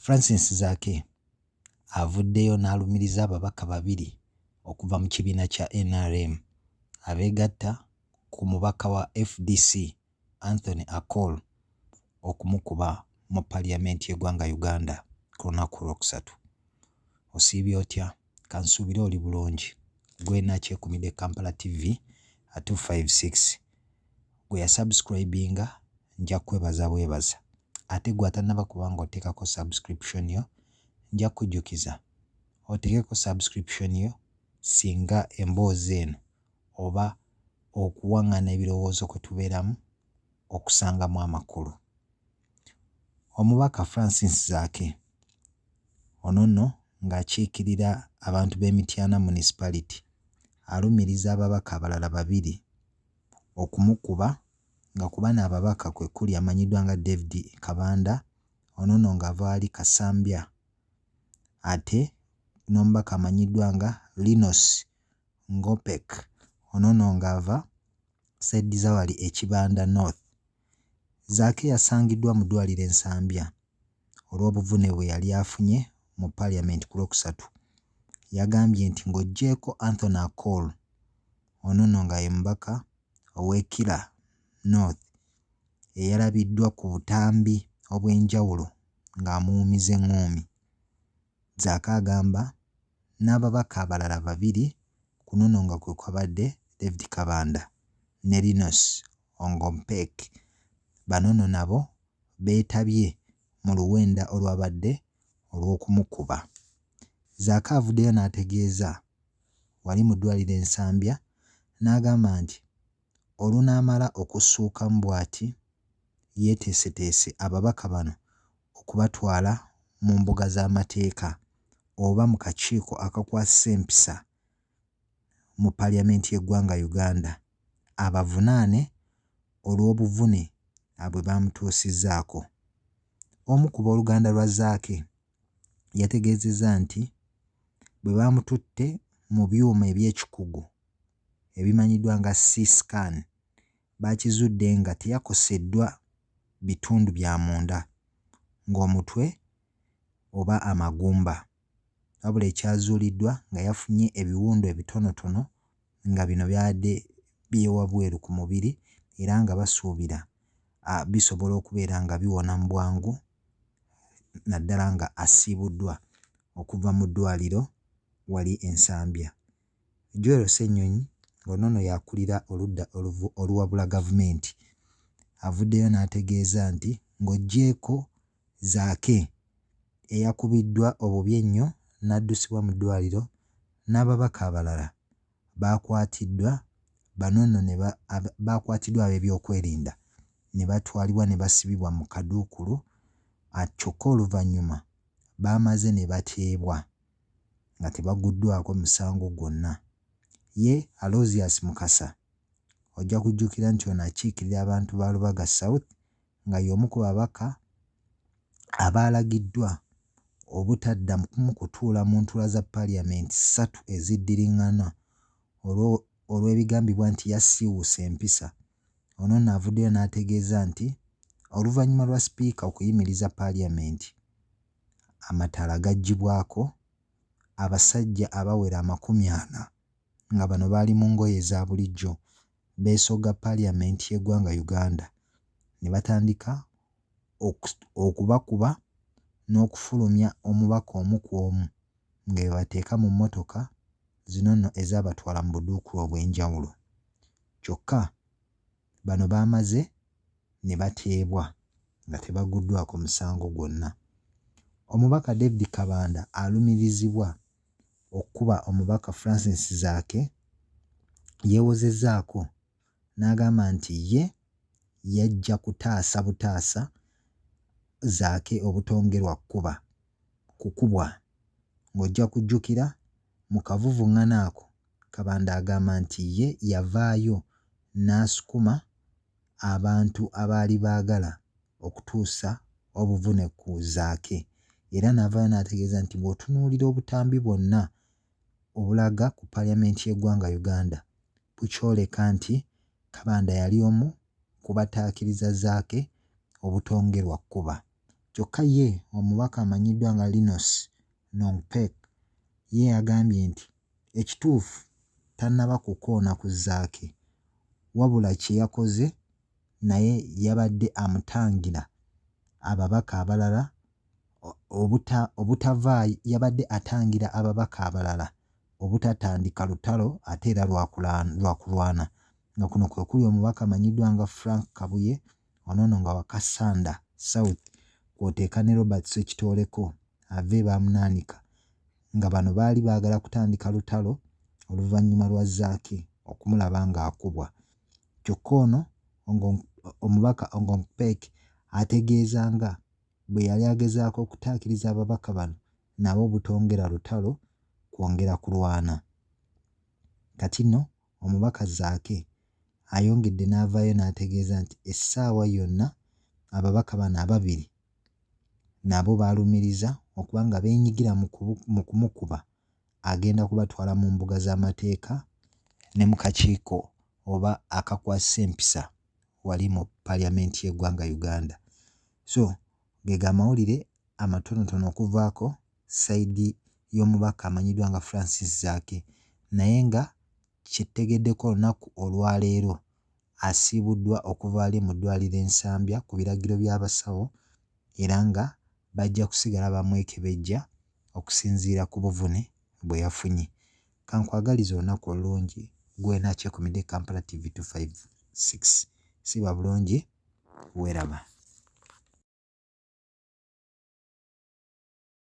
Francis Zaake avuddeyo n'alumiriza ababaka babiri okuva mu kibiina kya NRM abeegatta ku mubaka wa FDC Anthony Akol okumukuba mu Paliamenti y'eggwanga Uganda ku lunaku Lwokusatu. Osiibye otya? Kansuubire oli bulungi. Gwe nakyekumidde Kampala TV 256 gwe yasubscribinga nja kwebaza bwebaza. Ate gwe atannaba kubanga oteekako subscription yo nja kujjukiza oteekeko subscription yo singa emboozi eno oba okuwaŋŋana ebirowoozo kwe tubeeramu okusangamu amakulu. Omubaka Francis Zaake ono nno ng'akiikirira abantu b'Emityana Municipality alumiriza ababaka abalala babiri okumukuba nga ku bano ababaka kwe kuli amanyiddwa nga David Kabanda ono nno ng'ava ali Kasambya ate n'omubaka amanyiddwa nga Linus Ngopek ono nno ng'ava Sediza wali Ekibanda North. Zaake yasangiddwa mu ddwaliro Ensambya olw'obuvune bwe yali afunye mu Paliamenti ku Lwokusatu. Yagambye nti ng'oggyeko Anthony Akol ono nno nga ye mubaka ow'Ekira North eyalabiddwa ku butambi obw'enjawulo ng'amuwumiza eŋŋoomi. Zaake agamba n'ababaka abalala babiri kuno nno nga kwe kwabadde David Kabanda ne Linus Ongompek bano nno nabo beetabye mu luwenda olwabadde olw'okumukuba. Zaake avuddeyo n'ategeeza wali mu ddwaliro Ensambya n'agamba nti olunaamala okussuukamu bw'ati yeeteeseteese ababaka bano okubatwala mu mbuga z'amateeka oba mu kakiiko akakwasisa empisa mu Paliamenti y'eggwanga Uganda abavunaane olw'obuvune bwe bamutuusizzaako. Omu ku booluganda lwa Zaake yategeezezza nti bwe baamututte mu byuma eby'ekikugu ebimanyiddwa nga C-scan baakizudde nga teyakoseddwa bitundu bya munda ng'omutwe oba amagumba, wabula ekyazuuliddwa nga yafunye ebiwundu ebitonotono nga bino byabadde byewabweru ku mubiri era nga basuubira bisobola okubeera nga biwona mu bwangu naddala nga asiibuddwa okuva mu ddwaliro wali Ensambya. Joel Ssennyonyi ono nno y'akulira oludda oluwabula gavumenti avuddeyo n'ategeeza nti ng'oggyeko Zaake eyakubiddwa obubi ennyo n'addusibwa mu ddwaliro n'ababaka abalala baakwatiddwa bano nno baakwatiddwa ab'ebyokwerinda ne batwalibwa ne basibibwa mu kaduukulu kyokka oluvannyuma baamaze ne bateebwa nga tebaguddwako musango gwonna. Ye Aloysius Mukasa ojja kujjukira nti ono akiikirira abantu ba Lubaga South nga y'omu ku babaka abaalagiddwa obutaddamu kutuula mu ntuula za Paliamenti 3 eziddiriŋŋana olw'ebigambibwa nti yasiiwuusa empisa. Ono nno avuddeyo n'ategeeza nti oluvannyuma lwa sipiika okuyimiriza Paliamenti amataala gaggyibwako abasajja abawera 40 nga bano baali mu ngoye eza bulijjo beesoga Paliamenti y'eggwanga Uganda ne batandika okubakuba n'okufulumya omubaka omu ku omu nga bwe bateeka mu mmotoka zino nno ezaabatwala mu buduukulu obw'enjawulo. Kyokka bano baamaze ne bateebwa nga tebaguddwako musango gwonna. Omubaka David Kabanda alumirizibwa okuba omubaka Francis Zaake yeewozezzaako n'agamba nti ye yajja kutaasa butaasa Zaake obutongerwa kukubwa ng'ojja kujjukira mu kavuvuŋŋana ako Kabanda agamba nti ye yavaayo n'asukuma abantu abaali baagala okutuusa obuvune ku Zaake era n'avaayo n'ategeeza nti bw'otunuulira obutambi bwonna obulaga ku Paliamenti y'eggwanga Uganda bukyoleka nti Kabanda yali omu kubataakiriza Zaake obutongerwa kkuba. Kyokka ye omubaka amanyiddwa nga Linus Nongpek ye yagambye nti ekituufu tannaba kukoona ku Zaake wabula kye yakoze naye yabadde amutangira ababaka abalala obutavaayo, yabadde atangira ababaka abalala obutatandika lutalo ate era lwa kulwana. Nga kuno kwe kuli omubaka amanyiddwa nga Frank Kabuye, onoono nga wa Kassanda South, kw'oteeka ne Robert Ssekitooleko ava e Baamunaanika, nga bano baali baagala kutandika lutalo oluvannyuma lwa Zaake okumulaba ng'akubwa. Kyokka ono omubaka Nongpek ategeeza nga bwe yali agezaako okutaakiriza ababaka bano nabo butongera lutalo kwongera kulwana. Kati nno omubaka Zaake ayongedde n'avaayo n'ategeeza nti essaawa yonna ababaka bano ababiri nabo baalumiriza okuba nga beenyigira mu kumukuba, agenda kubatwala mu mbuga z'amateeka ne mu kakiiko oba akakwasisa empisa wali mu Paalamenti y'eggwanga Uganda. So ge amawulire amatonotono okuvaako sayidi y'omubaka amanyiddwa nga Francis Zaake, naye nga kyetutegeddeko olunaku olwaleero asiibuddwa okuva ali mu ddwaliro e Nsambya ku biragiro by'abasawo era nga bajja kusigala bamwekebejja okusinziira ku buvune bwe yafunye. Kankwagaliza olunaku olulungi gwe nakyekomedde Kampala TV 256. Siba bulungi, weeraba.